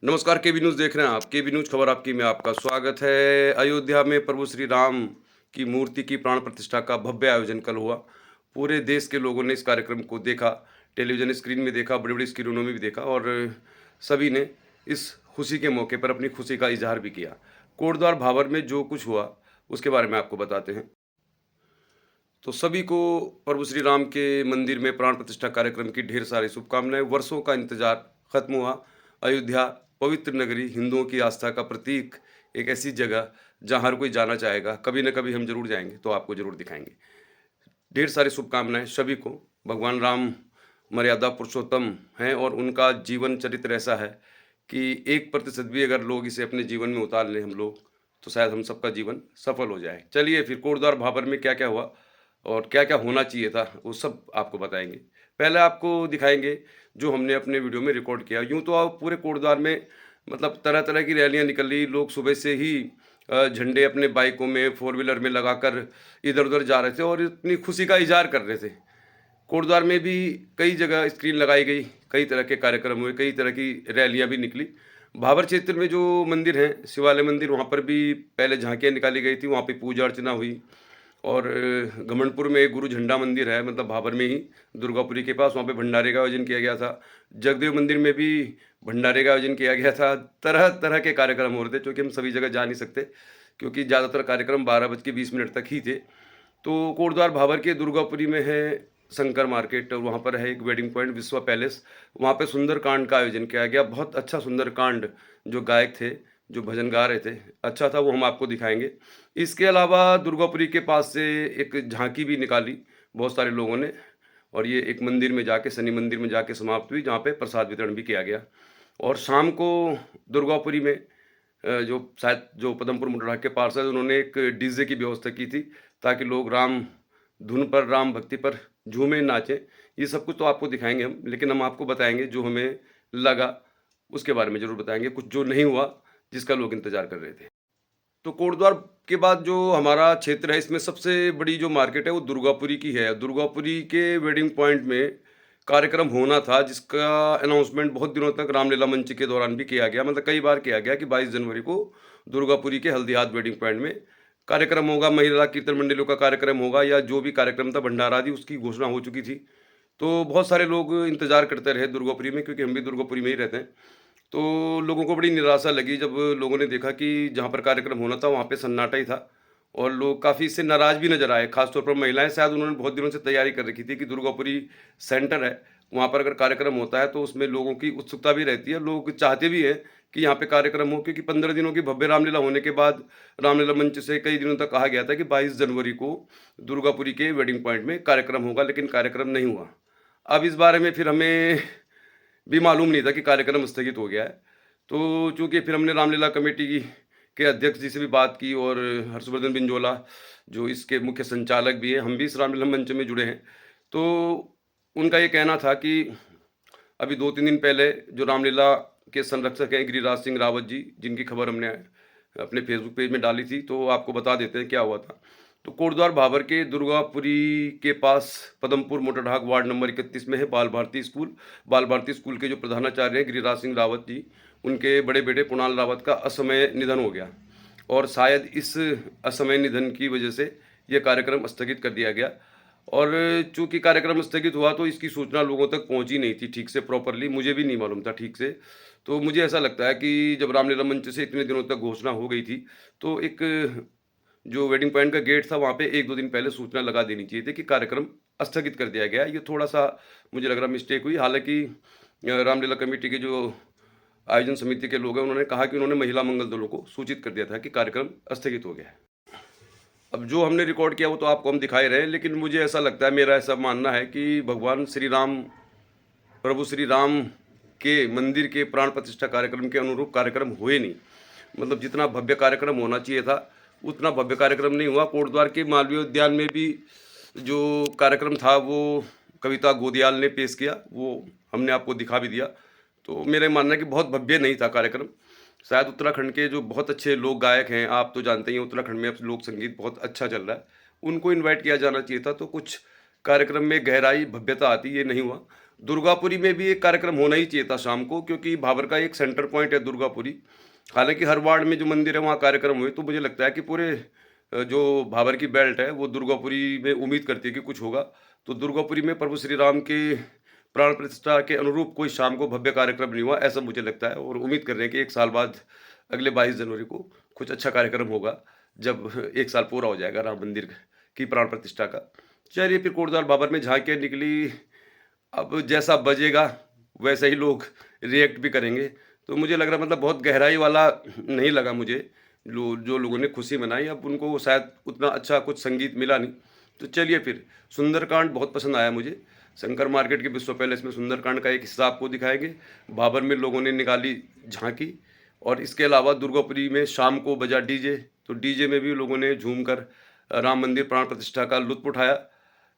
नमस्कार, केबी न्यूज़ देख रहे हैं आप। केबी न्यूज़ खबर आपकी में आपका स्वागत है। अयोध्या में प्रभु श्री राम की मूर्ति की प्राण प्रतिष्ठा का भव्य आयोजन कल हुआ। पूरे देश के लोगों ने इस कार्यक्रम को देखा, टेलीविज़न स्क्रीन में देखा, बड़ी-बड़ी स्क्रीनों में भी देखा और सभी ने इस खुशी के मौके पर अपनी खुशी का इज़हार भी किया। कोटद्वार भाबर में जो कुछ हुआ, उसके बारे में आपको बताते हैं। तो सभी को प्रभु श्री राम के मंदिर में प्राण प्रतिष्ठा कार्यक्रम की ढेर सारी शुभकामनाएं। वर्षों का इंतजार खत्म हुआ। अयोध्या पवित्र नगरी, हिंदुओं की आस्था का प्रतीक, एक ऐसी जगह जहां हर कोई जाना चाहेगा। कभी न कभी हम जरूर जाएंगे, तो आपको जरूर दिखाएंगे। ढेर सारी शुभकामनाएं सभी को। भगवान राम मर्यादा पुरुषोत्तम हैं और उनका जीवन चरित्र ऐसा है कि 1% भी अगर लोग इसे अपने जीवन में उतार लें हम लोग, तो शायद हम सबका जीवन सफल हो जाए। चलिए फिर कोटद्वार भाबर में क्या-क्या हुआ और क्या-क्या होना चाहिए था, वो सब आपको बताएँगे। पहले आपको दिखाएँगे जो हमने अपने वीडियो में रिकॉर्ड किया। यूँ तो आप पूरे कोटद्वार में मतलब तरह-तरह की रैलियाँ निकली, लोग सुबह से ही झंडे अपने बाइकों में, फ़ोर व्हीलर में लगाकर इधर-उधर जा रहे थे और इतनी खुशी का इज़हार कर रहे थे। कोटद्वार में भी कई जगह स्क्रीन लगाई गई, कई तरह के कार्यक्रम हुए, कई तरह की रैलियाँ भी निकली। भाबर क्षेत्र में जो मंदिर हैं, शिवालय मंदिर, वहाँ पर भी पहले झांकियाँ निकाली गई थी, वहाँ पे पूजा अर्चना हुई। और घमंडपुर में एक गुरु झंडा मंदिर है, मतलब भाबर में ही, दुर्गापुरी के पास, वहाँ पे भंडारे का आयोजन किया गया था। जगदेव मंदिर में भी भंडारे का आयोजन किया गया था। तरह-तरह के कार्यक्रम हो रहे थे, क्योंकि हम सभी जगह जा नहीं सकते, क्योंकि ज़्यादातर कार्यक्रम 12:20 तक ही थे। तो कोटद्वार भाबर के दुर्गापुरी में है शंकर मार्केट, और वहाँ पर है एक वेडिंग पॉइंट विश्वा पैलेस। वहाँ पे सुंदरकांड का आयोजन किया गया। बहुत अच्छा सुंदरकांड, जो गायक थे, जो भजन गा रहे थे, अच्छा था, वो हम आपको दिखाएँगे। इसके अलावा दुर्गापुरी के पास से एक झांकी भी निकाली बहुत सारे लोगों ने, और ये एक मंदिर में जाके, शनि मंदिर में जाके समाप्त हुई, जहाँ पे प्रसाद वितरण भी किया गया। और शाम को दुर्गापुरी में जो शायद जो पदमपुर मुंडरा के पार्षद, उन्होंने एक डीजे की व्यवस्था की थी, ताकि लोग राम धुन पर, राम भक्ति पर झूमें, नाचें। ये सब कुछ तो आपको दिखाएँगे हम, लेकिन हम आपको बताएँगे जो हमें लगा, उसके बारे में ज़रूर बताएँगे। कुछ जो नहीं हुआ, जिसका लोग इंतज़ार कर रहे थे। तो कोटद्वार के बाद जो हमारा क्षेत्र है, इसमें सबसे बड़ी जो मार्केट है वो दुर्गापुरी की है। दुर्गापुरी के वेडिंग पॉइंट में कार्यक्रम होना था, जिसका अनाउंसमेंट बहुत दिनों तक रामलीला मंच के दौरान भी किया गया, मतलब कई बार किया गया कि 22 जनवरी को दुर्गापुरी के हल्दीहाट वेडिंग पॉइंट में कार्यक्रम होगा, महिला कीर्तन मंडलियों का कार्यक्रम होगा, या जो भी कार्यक्रम था, भंडारा आदि, उसकी घोषणा हो चुकी थी। तो बहुत सारे लोग इंतज़ार करते रहे दुर्गापुरी में, क्योंकि हम भी दुर्गापुरी में ही रहते हैं। तो लोगों को बड़ी निराशा लगी जब लोगों ने देखा कि जहाँ पर कार्यक्रम होना था, वहाँ पे सन्नाटा ही था, और लोग काफ़ी इससे नाराज़ भी नज़र आए। ख़ास तौर पर महिलाएँ, शायद उन्होंने बहुत दिनों से तैयारी कर रखी थी कि दुर्गापुरी सेंटर है, वहाँ पर अगर कार्यक्रम होता है तो उसमें लोगों की उत्सुकता भी रहती है। लोग चाहते भी हैं कि यहाँ पे कार्यक्रम हो, क्योंकि 15 दिनों की भव्य रामलीला होने के बाद रामलीला मंच से कई दिनों तक कहा गया था कि 22 जनवरी को दुर्गापुरी के वेडिंग पॉइंट में कार्यक्रम होगा, लेकिन कार्यक्रम नहीं हुआ। अब इस बारे में फिर हमें भी मालूम नहीं था कि कार्यक्रम स्थगित हो गया है। तो चूँकि फिर हमने रामलीला कमेटी के अध्यक्ष जी से भी बात की, और हर्षवर्धन बिंजोला, जो इसके मुख्य संचालक भी हैं, हम भी इस रामलीला मंच में जुड़े हैं। तो उनका ये कहना था कि अभी 2-3 दिन पहले जो रामलीला के संरक्षक हैं गिरिराज सिंह रावत जी, जिनकी खबर हमने अपने फेसबुक पेज में डाली थी, तो आपको बता देते हैं क्या हुआ था। तो कोटद्वार भाबर के दुर्गापुरी के पास पदमपुर मोटरढाक वार्ड नंबर 31 में है बाल भारती स्कूल। बाल भारती स्कूल के जो प्रधानाचार्य हैं गिरिराज सिंह रावत जी, उनके बड़े बेटे कुणाल रावत का असमय निधन हो गया, और शायद इस असमय निधन की वजह से यह कार्यक्रम स्थगित कर दिया गया। और चूँकि कार्यक्रम स्थगित हुआ, तो इसकी सूचना लोगों तक पहुँची नहीं थी ठीक से, प्रॉपरली, मुझे भी नहीं मालूम था ठीक से। तो मुझे ऐसा लगता है कि जब रामलीला मंच से इतने दिनों तक घोषणा हो गई थी, तो एक जो वेडिंग पॉइंट का गेट था, वहाँ पे 1-2 दिन पहले सूचना लगा देनी चाहिए थी कि कार्यक्रम स्थगित कर दिया गया है। ये थोड़ा-सा मुझे लग रहा मिस्टेक हुई। हालाँकि रामलीला कमेटी के जो आयोजन समिति के लोग हैं, उन्होंने कहा कि उन्होंने महिला मंगल दलों को सूचित कर दिया था कि कार्यक्रम स्थगित हो गया है। अब जो हमने रिकॉर्ड किया वो तो आपको हम दिखा ही रहे हैं, लेकिन मुझे ऐसा लगता है, मेरा ऐसा मानना है कि भगवान श्री राम, प्रभु श्री राम के मंदिर के प्राण प्रतिष्ठा कार्यक्रम के अनुरूप कार्यक्रम हुए नहीं। मतलब जितना भव्य कार्यक्रम होना चाहिए था, उतना भव्य कार्यक्रम नहीं हुआ। कोटद्वार के मालवीय उद्यान में भी जो कार्यक्रम था, वो कविता गोदियाल ने पेश किया, वो हमने आपको दिखा भी दिया। तो मेरा मानना है कि बहुत भव्य नहीं था कार्यक्रम। शायद उत्तराखंड के जो बहुत अच्छे लोक गायक हैं, आप तो जानते ही हैं उत्तराखंड में अब लोक संगीत बहुत अच्छा चल रहा है, उनको इनवाइट किया जाना चाहिए था। तो कुछ कार्यक्रम में गहराई भव्यता आती, ये नहीं हुआ। दुर्गापुरी में भी एक कार्यक्रम होना ही चाहिए था शाम को, क्योंकि भाबर का एक सेंटर पॉइंट है दुर्गापुरी। हालांकि हर वार्ड में जो मंदिर है वहाँ कार्यक्रम हुए, तो मुझे लगता है कि पूरे जो भाबर की बेल्ट है वो दुर्गापुरी में उम्मीद करती है कि कुछ होगा। तो दुर्गापुरी में प्रभु श्री राम के प्राण प्रतिष्ठा के अनुरूप कोई शाम को भव्य कार्यक्रम नहीं हुआ, ऐसा मुझे लगता है। और उम्मीद कर रहे हैं कि 1 साल बाद अगले 22 जनवरी को कुछ अच्छा कार्यक्रम होगा, जब 1 साल पूरा हो जाएगा राम मंदिर की प्राण प्रतिष्ठा का। चलिए फिर कोटद्वार भाबर में झांकियाँ निकली, अब जैसा बजेगा वैसे ही लोग रिएक्ट भी करेंगे। तो मुझे लग रहा मतलब बहुत गहराई वाला नहीं लगा मुझे। जो लोगों ने खुशी मनाई, अब उनको शायद उतना अच्छा कुछ संगीत मिला नहीं। तो चलिए फिर सुंदरकांड बहुत पसंद आया मुझे। शंकर मार्केट के विश्व पैलेस में सुंदरकांड का एक हिस्सा आपको दिखाएंगे। भाबर में लोगों ने निकाली झांकी, और इसके अलावा दुर्गापुरी में शाम को बजा डीजे। तो डीजे में भी लोगों ने झूमकर राम मंदिर प्राण प्रतिष्ठा का लुत्फ उठाया।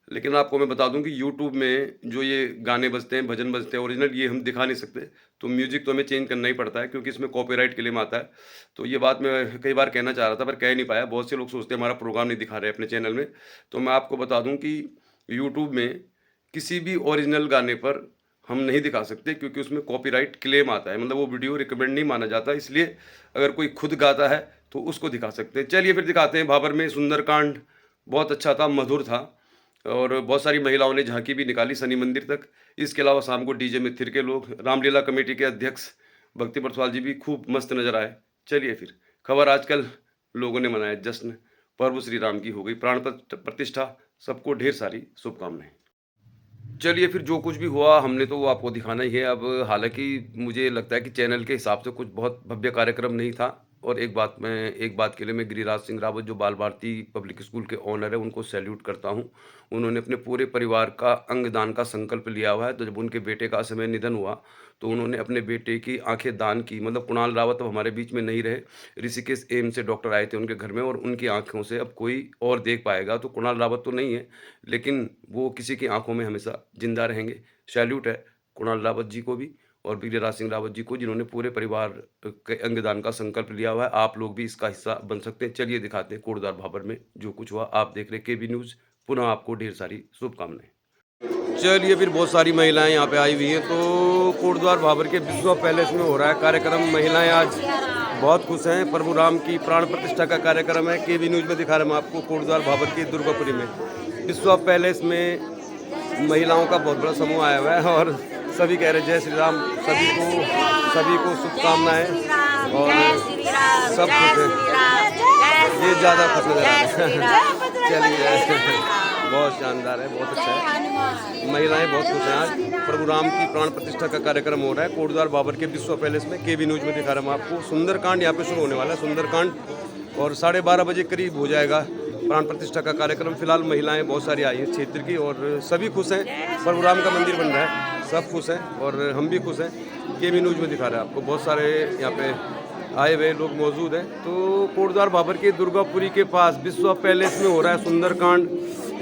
लेकिन आपको मैं बता दूं कि यूट्यूब में जो ये गाने बजते हैं, भजन बजते हैं ओरिजिनल, ये हम दिखा नहीं सकते। तो म्यूजिक तो हमें चेंज करना ही पड़ता है, क्योंकि इसमें कॉपीराइट क्लेम आता है। तो ये बात मैं कई बार कहना चाह रहा था पर कह नहीं पाया। बहुत से लोग सोचते हैं हमारा प्रोग्राम नहीं दिखा रहे अपने चैनल में। तो मैं आपको बता दूं कि यूट्यूब में किसी भी ओरिजिनल गाने पर हम नहीं दिखा सकते, क्योंकि उसमें कॉपीराइट क्लेम आता है। मतलब वो वीडियो रिकमेंड नहीं माना जाता। इसलिए अगर कोई खुद गाता है तो उसको दिखा सकते हैं। चलिए फिर दिखाते हैं। भाबर में सुंदरकांड बहुत अच्छा था, मधुर था, और बहुत सारी महिलाओं ने झांकी भी निकाली शनि मंदिर तक। इसके अलावा शाम को डीजे में थिरके लोग। रामलीला कमेटी के अध्यक्ष भक्ति बरसवाल जी भी खूब मस्त नजर आए। चलिए फिर खबर, आजकल लोगों ने मनाया जश्न, प्रभु श्री राम की हो गई प्राण प्रतिष्ठा। सबको ढेर सारी शुभकामनाएं। चलिए फिर जो कुछ भी हुआ हमने तो वो आपको दिखाना ही है। अब हालांकि मुझे लगता है कि चैनल के हिसाब से कुछ बहुत भव्य कार्यक्रम नहीं था। और एक बात के लिए मैं गिरिराज सिंह रावत जो बाल भारती पब्लिक स्कूल के ओनर है उनको सैल्यूट करता हूँ। उन्होंने अपने पूरे परिवार का अंगदान का संकल्प लिया हुआ है। तो जब उनके बेटे का असमय निधन हुआ तो उन्होंने अपने बेटे की आंखें दान की। मतलब कुणाल रावत अब हमारे बीच में नहीं रहे। ऋषिकेश एम्स से डॉक्टर आए थे उनके घर में, और उनकी आंखों से अब कोई और देख पाएगा। तो कुणाल रावत तो नहीं है, लेकिन वो किसी की आंखों में हमेशा जिंदा रहेंगे। सैल्यूट है कुणाल रावत जी को भी और गिरिराज सिंह रावत जी को, जिन्होंने पूरे परिवार के अंगदान का संकल्प लिया हुआ है। आप लोग भी इसका हिस्सा बन सकते हैं। चलिए दिखाते हैं कोटद्वार भाबर में जो कुछ हुआ। आप देख रहे केबी न्यूज़। पुनः आपको ढेर सारी शुभकामनाएं। चलिए फिर बहुत सारी महिलाएं यहाँ पे आई हुई हैं। तो कोटद्वार भाबर के विश्व पैलेस में हो रहा है कार्यक्रम। महिलाएं आज बहुत खुश हैं। प्रभु राम की प्राण प्रतिष्ठा का कार्यक्रम है। केबी न्यूज़ में दिखा रहे हैं हम आपको। कोटद्वार भाबर की दुर्गापुरी में विश्व पैलेस में महिलाओं का बहुत बड़ा समूह आया हुआ है, और सभी कह रहे जय श्री राम। सभी को शुभकामनाएं, और सब खुश हैं। ये ज़्यादा खुश नजर आ रहा है। चलिए बहुत शानदार है, बहुत अच्छा है। महिलाएं बहुत खुश हैं। आज प्रभु राम की प्राण प्रतिष्ठा का कार्यक्रम हो रहा है कोटद्वार भाबर के विश्व पैलेस में। केबी न्यूज़ में दिखा रहा हूँ आपको। सुंदरकांड यहाँ पे शुरू होने वाला है। सुंदरकांड और 12:30 बजे करीब हो जाएगा प्राण प्रतिष्ठा का कार्यक्रम। फिलहाल महिलाएं बहुत सारी आई हैं क्षेत्र की, और सभी खुश हैं। प्रभु राम का मंदिर बन रहा है, सब खुश हैं और हम भी खुश हैं। केबी न्यूज़ में दिखा रहे हैं आपको। बहुत सारे यहाँ पे आए हुए लोग मौजूद हैं। तो कोटद्वार भाबर के दुर्गापुरी के पास विश्व पैलेस में हो रहा है सुंदरकांड।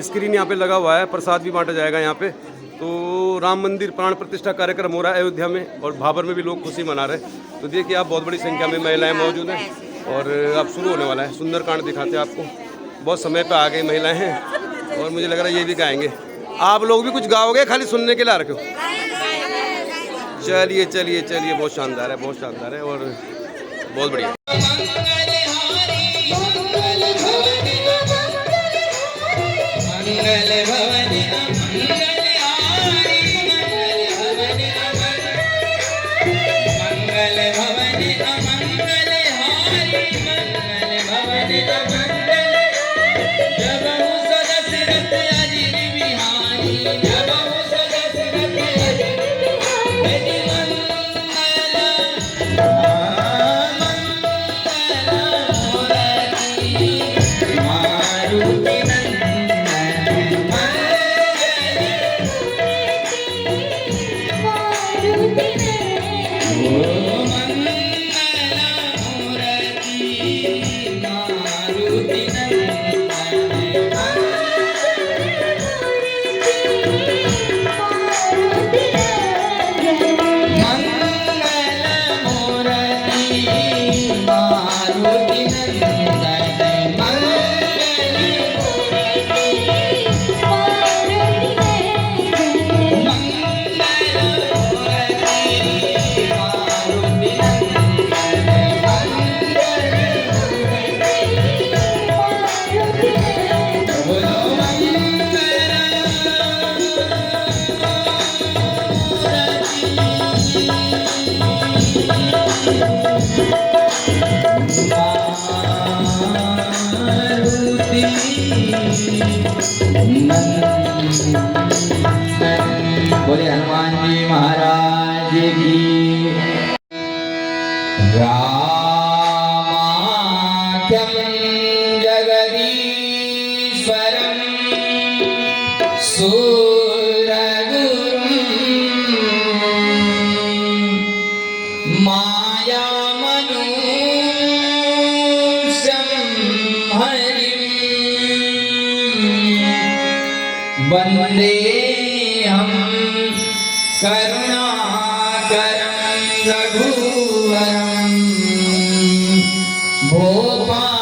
स्क्रीन यहाँ पे लगा हुआ है, प्रसाद भी बांटा जाएगा यहाँ पे। तो राम मंदिर प्राण प्रतिष्ठा कार्यक्रम हो रहा है अयोध्या में, और भाबर में भी लोग खुशी मना रहे हैं। तो देखिए आप, बहुत बड़ी संख्या में महिलाएं मौजूद हैं, और अब शुरू होने वाला है सुंदरकांड। दिखाते हैं आपको। बहुत समय पे आ गई महिलाएं हैं, और मुझे लग रहा है ये भी गाएंगे। आप लोग भी कुछ गाओगे, खाली सुनने के लिए आ रखे हो? चलिए चलिए चलिए, बहुत शानदार है, बहुत शानदार है, और बहुत बढ़िया। मारुति नंदन बोले हनुमान जी महाराज की। रामाख्यं जगदीश्वरं सुरगुरुं मायामनुष्यं हरिं वन्देऽहं करुणाकरं रघुवरं भोपालचूडामणिं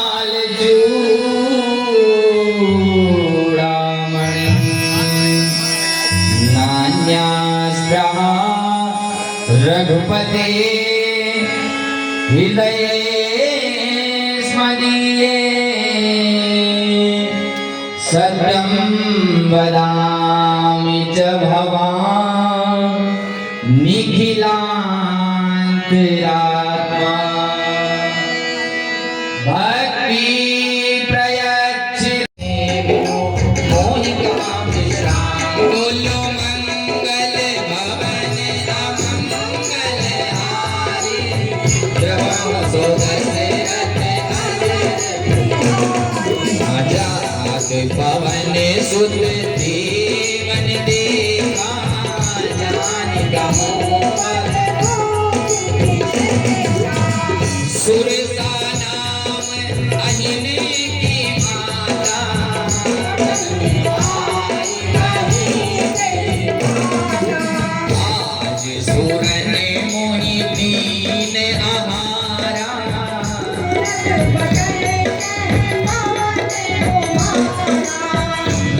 नान्यास्त्रहा रघुपते हृदये स्मदीये सत्यं वदामि च भवान् निखिलान्तरात्मा भक्ति प्रयच्छि मोहिकां विश्राम बोलो मंगल भवन अमंगल हारी ब्रह्म सोदसे आजाद पवन सुत जीवन देवा जान गमो सुरसा नाम अहिने की माता आज सुरन मोहि दीन आहारा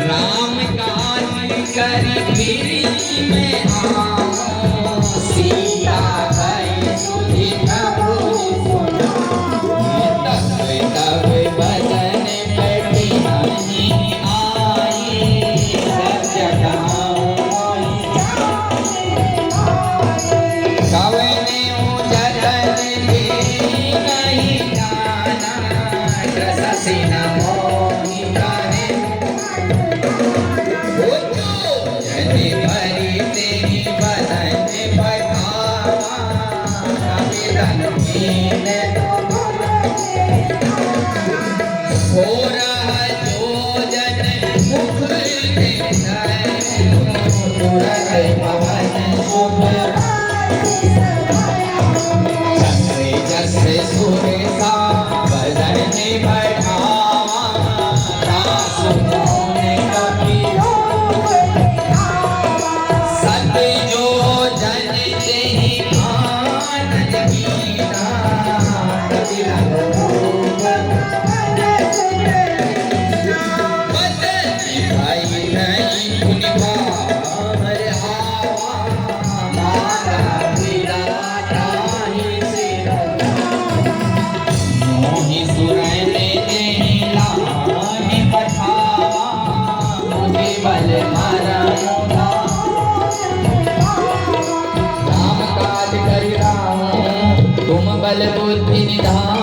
राम काज करि गिरि में आओ सीता गई सुधि प्रभु तब भजन बैठी हनी आई सत्य कवने जतन दे नहीं जाना रससी न मोहि काहे जनि भरी तेरी बदन बढ़ावा कविरन कीन हो रहा जो जन मुख तुरत पवन शुभ चक्रे जैसे सुरेशा बदन बढ़ावा दास मोने कभी सत्य जो जन तेहि आनंद कीना कबीरा भाई नहीं पुनिवार आवा मारा पीड़ा ताहि से मोहि सुरने नहीं लाहि पठावा मुझे बल मारा राम काज करि राम तुम बल बुद्धि निधान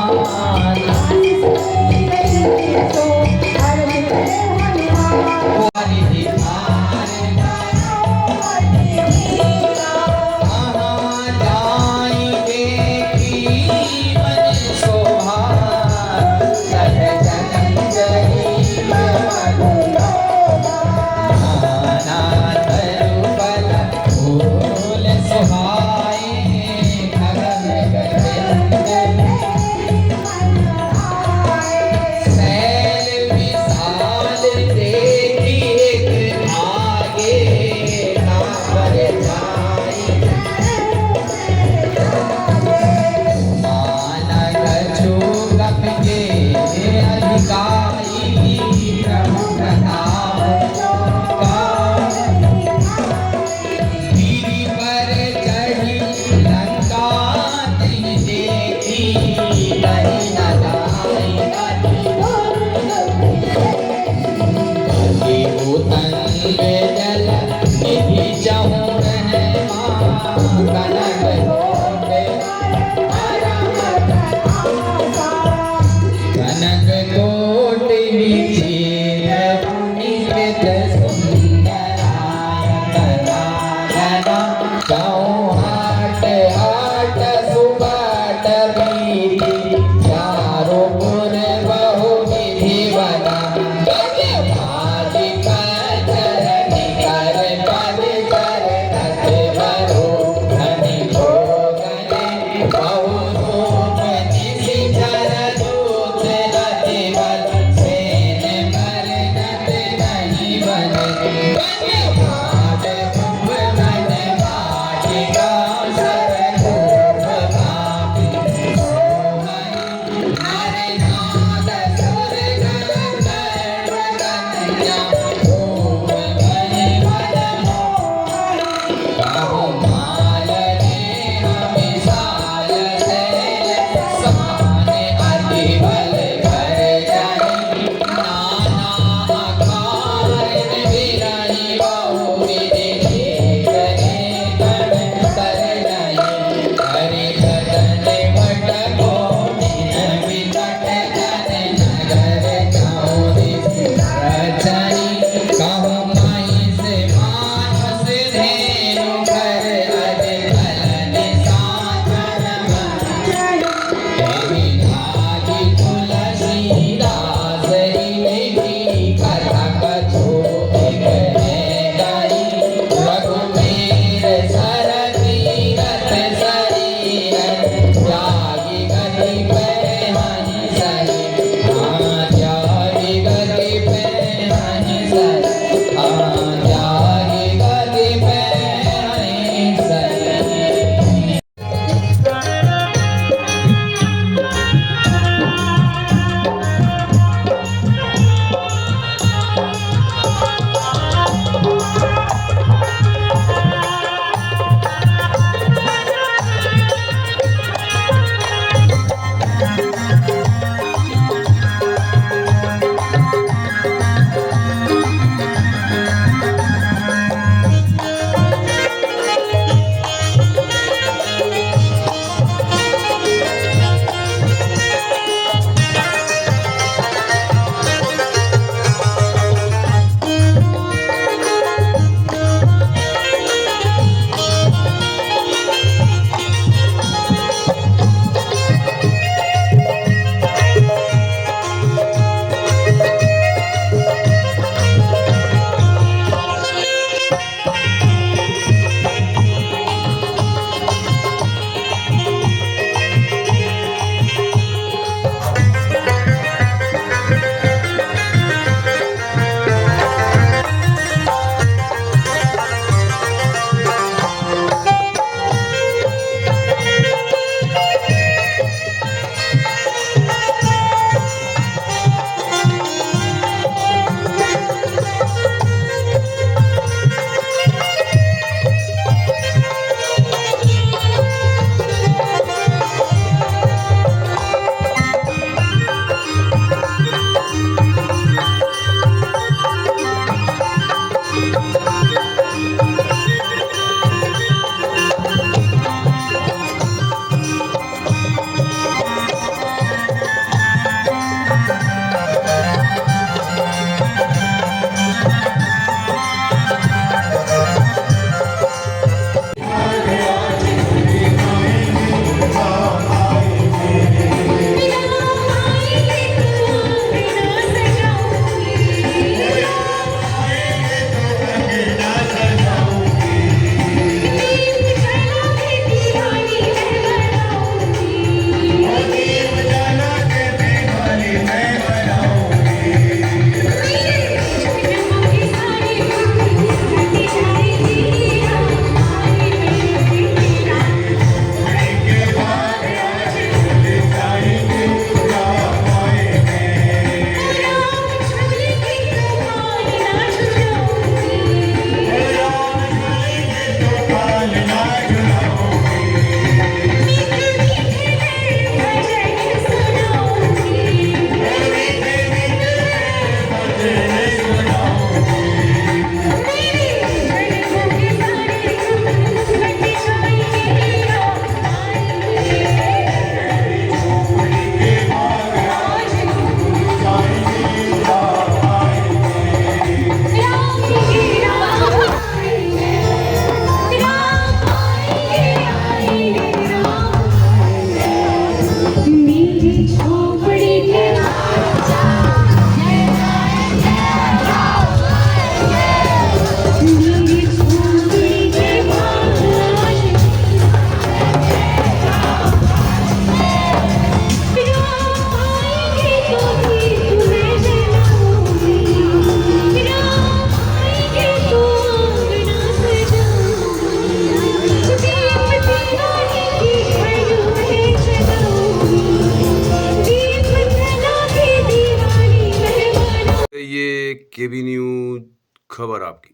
लिए केबी न्यूज खबर आपकी।